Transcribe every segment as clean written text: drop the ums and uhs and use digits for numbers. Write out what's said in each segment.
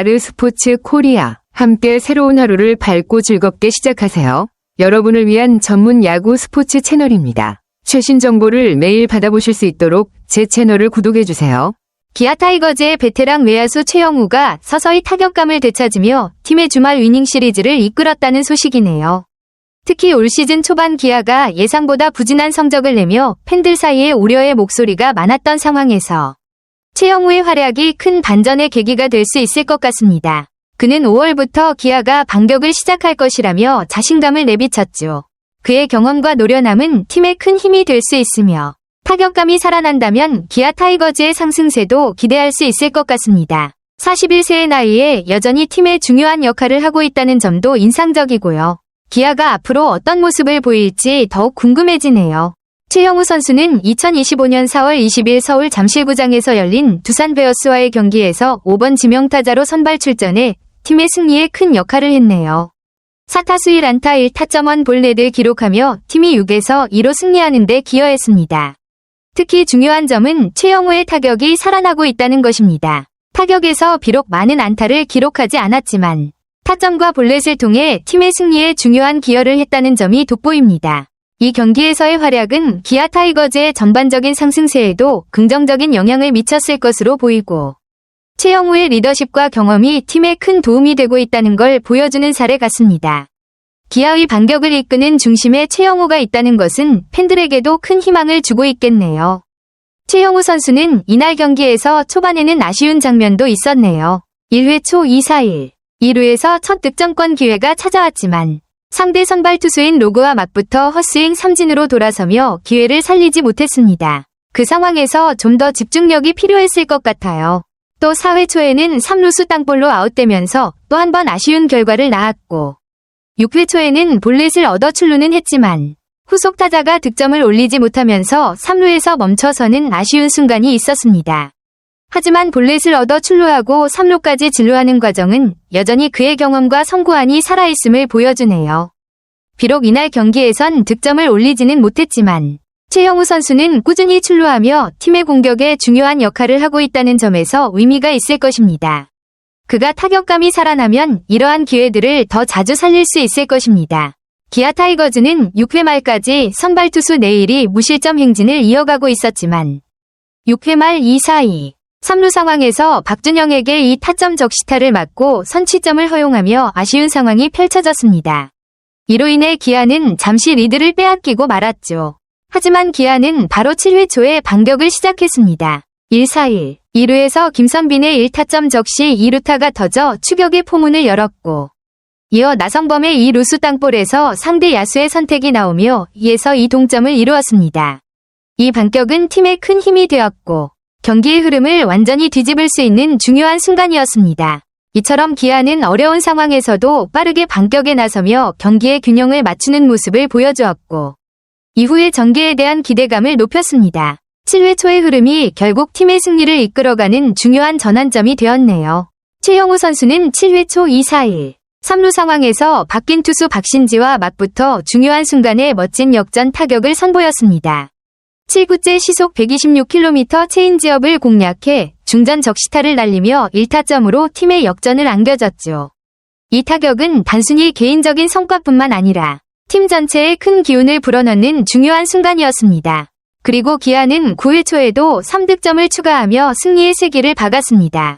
아르스포츠 코리아. 함께 새로운 하루를 밝고 즐겁게 시작하세요. 여러분을 위한 전문 야구 스포츠 채널입니다. 최신 정보를 매일 받아보실 수 있도록 제 채널을 구독해주세요. 기아 타이거즈의 베테랑 외야수 최영우가 서서히 타격감을 되찾으며 팀의 주말 위닝 시리즈를 이끌었다는 소식이네요. 특히 올 시즌 초반 기아가 예상보다 부진한 성적을 내며 팬들 사이에 우려의 목소리가 많았던 상황에서 최영우의 활약이 큰 반전의 계기가 될 수 있을 것 같습니다. 그는 5월부터 기아가 반격을 시작할 것이라며 자신감을 내비쳤죠. 그의 경험과 노련함은 팀에 큰 힘이 될 수 있으며 타격감이 살아난다면 기아 타이거즈의 상승세도 기대할 수 있을 것 같습니다. 41세의 나이에 여전히 팀의 중요한 역할을 하고 있다는 점도 인상적이고요. 기아가 앞으로 어떤 모습을 보일지 더욱 궁금해지네요. 최영우 선수는 2025년 4월 20일 서울 잠실구장에서 열린 두산 베어스와의 경기에서 5번 지명타자로 선발 출전해 팀의 승리에 큰 역할을 했네요. 4타수 1안타 1타점 1볼넷을 기록하며 팀이 6에서 2로 승리하는 데 기여했습니다. 특히 중요한 점은 최영우의 타격이 살아나고 있다는 것입니다. 타격에서 비록 많은 안타를 기록하지 않았지만 타점과 볼넷을 통해 팀의 승리에 중요한 기여를 했다는 점이 돋보입니다. 이 경기에서의 활약은 기아 타이거즈의 전반적인 상승세에도 긍정적인 영향을 미쳤을 것으로 보이고 최영우의 리더십과 경험이 팀에 큰 도움이 되고 있다는 걸 보여주는 사례 같습니다. 기아의 반격을 이끄는 중심에 최영우가 있다는 것은 팬들에게도 큰 희망을 주고 있겠네요. 최영우 선수는 이날 경기에서 초반에는 아쉬운 장면도 있었네요. 1회 초 2-4-1, 2루에서 첫 득점권 기회가 찾아왔지만 상대 선발 투수인 로그와 맞붙어 헛스윙 삼진으로 돌아서며 기회를 살리지 못했습니다. 그 상황에서 좀 더 집중력이 필요했을 것 같아요. 또 4회 초에는 3루수 땅볼로 아웃되면서 또 한 번 아쉬운 결과를 낳았고 6회 초에는 볼넷을 얻어 출루는 했지만 후속 타자가 득점을 올리지 못하면서 3루에서 멈춰서는 아쉬운 순간이 있었습니다. 하지만 볼넷을 얻어 출루하고 3루까지 진루하는 과정은 여전히 그의 경험과 성구안이 살아있음을 보여주네요. 비록 이날 경기에선 득점을 올리지는 못했지만 최영우 선수는 꾸준히 출루하며 팀의 공격에 중요한 역할을 하고 있다는 점에서 의미가 있을 것입니다. 그가 타격감이 살아나면 이러한 기회들을 더 자주 살릴 수 있을 것입니다. 기아 타이거즈는 6회 말까지 선발 투수 네일이 무실점 행진을 이어가고 있었지만 6회 말 2-4-2 3루 상황에서 박준영에게 이 타점 적시타를 맞고 선취점을 허용하며 아쉬운 상황이 펼쳐졌습니다. 이로 인해 기아는 잠시 리드를 빼앗기고 말았죠. 하지만 기아는 바로 7회 초에 반격을 시작했습니다. 1-4-1, 2루에서 김선빈의 1타점 적시 2루타가 터져 추격의 포문을 열었고 이어 나성범의 2루수 땅볼에서 상대 야수의 선택이 나오며 2에서 2 동점을 이루었습니다. 이 반격은 팀에 큰 힘이 되었고 경기의 흐름을 완전히 뒤집을 수 있는 중요한 순간이었습니다. 이처럼 기아는 어려운 상황에서도 빠르게 반격에 나서며 경기의 균형을 맞추는 모습을 보여주었고 이후의 전개에 대한 기대감을 높였습니다. 7회 초의 흐름이 결국 팀의 승리를 이끌어가는 중요한 전환점이 되었네요. 최영우 선수는 7회 초 2-4-1, 3루 상황에서 바뀐 투수 박신지와 맞붙어 중요한 순간에 멋진 역전 타격을 선보였습니다. 7구째 시속 126km 체인지업을 공략해 중전 적시타를 날리며 1타점으로 팀의 역전을 안겨줬죠. 이 타격은 단순히 개인적인 성과뿐만 아니라 팀 전체에 큰 기운을 불어넣는 중요한 순간이었습니다. 그리고 기아는 9회 초에도 3득점을 추가하며 승리의 세기를 박았습니다.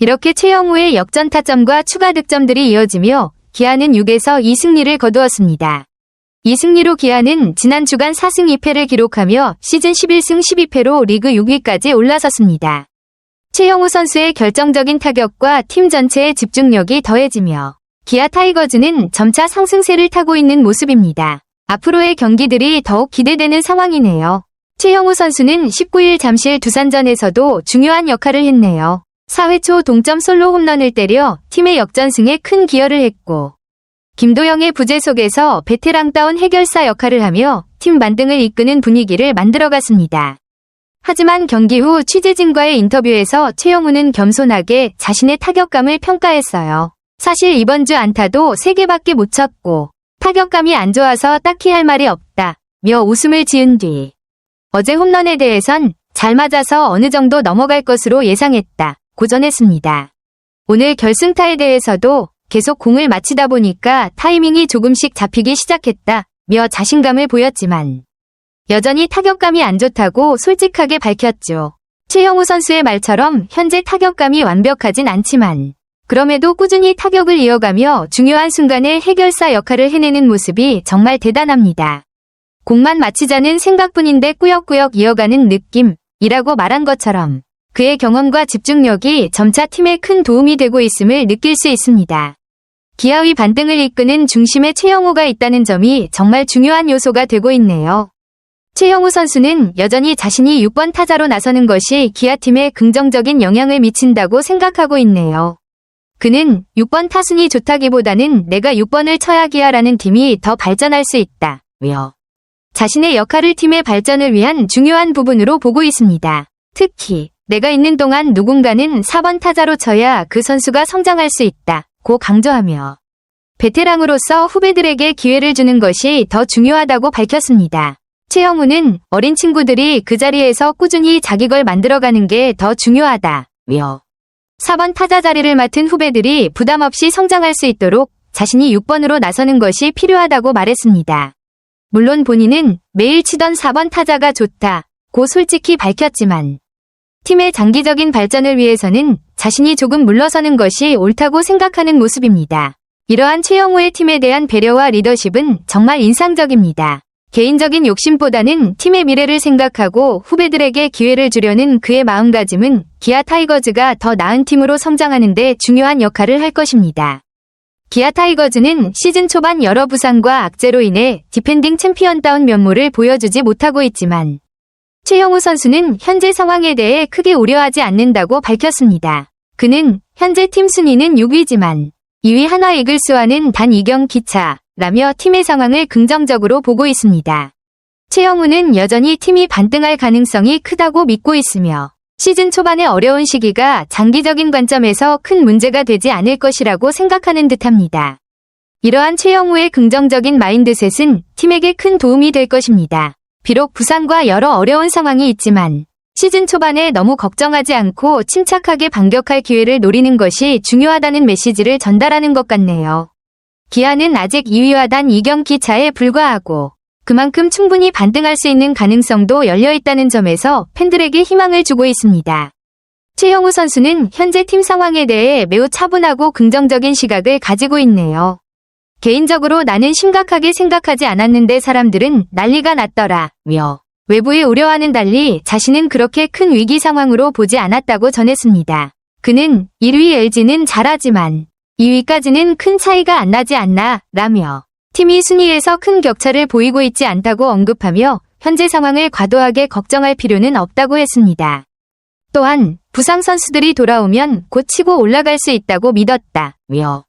이렇게 최영우의 역전 타점과 추가 득점들이 이어지며 기아는 6에서 2 승리를 거두었습니다. 이 승리로 기아는 지난 주간 4승 2패를 기록하며 시즌 11승 12패로 리그 6위까지 올라섰습니다. 최영우 선수의 결정적인 타격과 팀 전체의 집중력이 더해지며 기아 타이거즈는 점차 상승세를 타고 있는 모습입니다. 앞으로의 경기들이 더욱 기대되는 상황이네요. 최영우 선수는 19일 잠실 두산전에서도 중요한 역할을 했네요. 4회 초 동점 솔로 홈런을 때려 팀의 역전승에 큰 기여를 했고 김도영의 부재 속에서 베테랑다운 해결사 역할을 하며 팀 반등을 이끄는 분위기를 만들어갔습니다. 하지만 경기 후 취재진과의 인터뷰에서 최영우는 겸손하게 자신의 타격감을 평가했어요. 사실 이번 주 안타도 3개밖에 못 쳤고 타격감이 안 좋아서 딱히 할 말이 없다며 웃음을 지은 뒤 어제 홈런에 대해선 잘 맞아서 어느 정도 넘어갈 것으로 예상했다 고 전했습니다. 오늘 결승타에 대해서도 계속 공을 맞히다 보니까 타이밍이 조금씩 잡히기 시작했다며 자신감을 보였지만 여전히 타격감이 안 좋다고 솔직하게 밝혔죠. 최영우 선수의 말처럼 현재 타격감이 완벽하진 않지만 그럼에도 꾸준히 타격을 이어가며 중요한 순간에 해결사 역할을 해내는 모습이 정말 대단합니다. 공만 맞히자는 생각뿐인데 꾸역꾸역 이어가는 느낌이라고 말한 것처럼 그의 경험과 집중력이 점차 팀에 큰 도움이 되고 있음을 느낄 수 있습니다. 기아의 반등을 이끄는 중심에 최영우가 있다는 점이 정말 중요한 요소가 되고 있네요. 최영우 선수는 여전히 자신이 6번 타자로 나서는 것이 기아팀에 긍정적인 영향을 미친다고 생각하고 있네요. 그는 6번 타순이 좋다기보다는 내가 6번을 쳐야 기아라는 팀이 더 발전할 수 있다며 자신의 역할을 팀의 발전을 위한 중요한 부분으로 보고 있습니다. 특히 내가 있는 동안 누군가는 4번 타자로 쳐야 그 선수가 성장할 수 있다고 강조하며 베테랑으로서 후배들에게 기회를 주는 것이 더 중요하다고 밝혔습니다. 최영우는 어린 친구들이 그 자리에서 꾸준히 자기 걸 만들어가는 게 더 중요하다며 4번 타자 자리를 맡은 후배들이 부담 없이 성장할 수 있도록 자신이 6번으로 나서는 것이 필요하다고 말했습니다. 물론 본인은 매일 치던 4번 타자가 좋다고 솔직히 밝혔지만 팀의 장기적인 발전을 위해서는 자신이 조금 물러서는 것이 옳다고 생각하는 모습입니다. 이러한 최영우의 팀에 대한 배려와 리더십은 정말 인상적입니다. 개인적인 욕심보다는 팀의 미래를 생각하고 후배들에게 기회를 주려는 그의 마음가짐은 기아 타이거즈가 더 나은 팀으로 성장하는 데 중요한 역할을 할 것입니다. 기아 타이거즈는 시즌 초반 여러 부상과 악재로 인해 디펜딩 챔피언다운 면모를 보여주지 못하고 있지만 최영우 선수는 현재 상황에 대해 크게 우려하지 않는다고 밝혔습니다. 그는 현재 팀 순위는 6위지만 2위 한화 이글스와는 단 2경 기차라며 팀의 상황을 긍정적으로 보고 있습니다. 최영우는 여전히 팀이 반등할 가능성이 크다고 믿고 있으며 시즌 초반의 어려운 시기가 장기적인 관점에서 큰 문제가 되지 않을 것이라고 생각하는 듯합니다. 이러한 최영우의 긍정적인 마인드셋은 팀에게 큰 도움이 될 것입니다. 비록 부상과 여러 어려운 상황이 있지만 시즌 초반에 너무 걱정하지 않고 침착하게 반격할 기회를 노리는 것이 중요하다는 메시지를 전달하는 것 같네요. 기아는 아직 2위와 단 2경기 차에 불과하고 그만큼 충분히 반등할 수 있는 가능성도 열려있다는 점에서 팬들에게 희망을 주고 있습니다. 최영우 선수는 현재 팀 상황에 대해 매우 차분하고 긍정적인 시각을 가지고 있네요. 개인적으로 나는 심각하게 생각하지 않았는데 사람들은 난리가 났더라며 외부의 우려와는 달리 자신은 그렇게 큰 위기 상황으로 보지 않았다고 전했습니다. 그는 1위 LG는 잘하지만 2위까지는 큰 차이가 안 나지 않나 라며 팀이 순위에서 큰 격차를 보이고 있지 않다고 언급하며 현재 상황을 과도하게 걱정할 필요는 없다고 했습니다. 또한 부상 선수들이 돌아오면 곧 치고 올라갈 수 있다고 믿었다며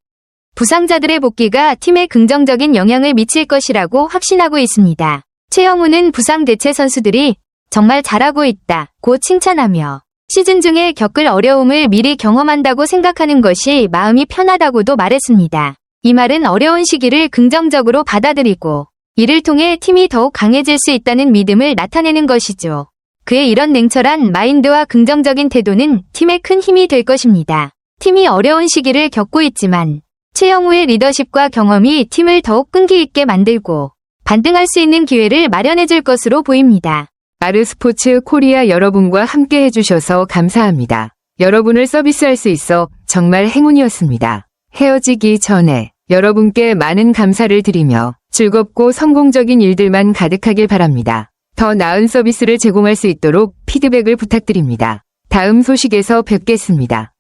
부상자들의 복귀가 팀에 긍정적인 영향을 미칠 것이라고 확신하고 있습니다. 최영우는 부상 대체 선수들이 정말 잘하고 있다고 칭찬하며 시즌 중에 겪을 어려움을 미리 경험한다고 생각하는 것이 마음이 편하다고도 말했습니다. 이 말은 어려운 시기를 긍정적으로 받아들이고 이를 통해 팀이 더욱 강해질 수 있다는 믿음을 나타내는 것이죠. 그의 이런 냉철한 마인드와 긍정적인 태도는 팀에 큰 힘이 될 것입니다. 팀이 어려운 시기를 겪고 있지만 최영우의 리더십과 경험이 팀을 더욱 끈기 있게 만들고 반등할 수 있는 기회를 마련해 줄 것으로 보입니다. 아르스포츠 코리아 여러분과 함께 해주셔서 감사합니다. 여러분을 서비스할 수 있어 정말 행운이었습니다. 헤어지기 전에 여러분께 많은 감사를 드리며 즐겁고 성공적인 일들만 가득하길 바랍니다. 더 나은 서비스를 제공할 수 있도록 피드백을 부탁드립니다. 다음 소식에서 뵙겠습니다.